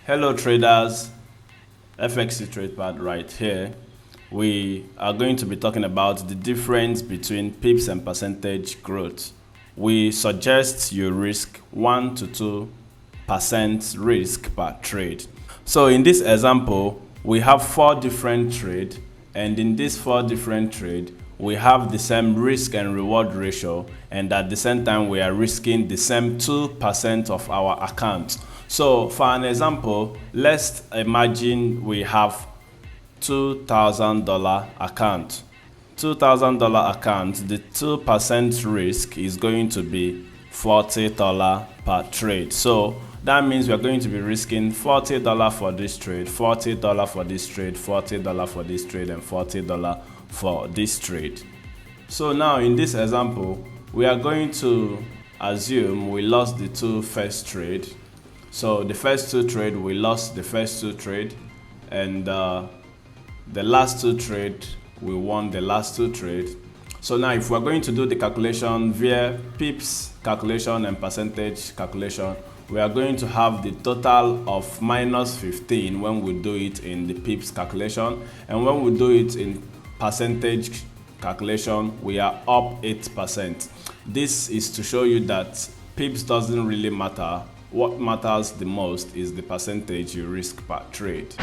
Hello traders, FX TradePad right here. We are going to be talking about the difference between pips and percentage growth. We suggest you risk 1 to 2% risk per trade. So in this example, we have 4 different trades, and in these 4 different trades, we have the same risk and reward ratio, and at the same time we are risking the same 2% of our account. So for an example, let's imagine we have $2,000 account. $2,000 account, the 2% risk is going to be $40 per trade. So that means we are going to be risking $40 for this trade, $40 for this trade, $40 for this trade, and $40 for this trade. So now in this example, we are going to assume we lost the first trade. So the first 2 trade, we lost the first 2 trade, and the last 2 trade, we won the last 2 trade. So now if we're going to do the calculation via pips calculation and percentage calculation, we are going to have the total of minus 15 when we do it in the pips calculation, and when we do it in percentage calculation, we are up 8%. This is to show you that pips doesn't really matter. What matters the most is the percentage you risk per trade.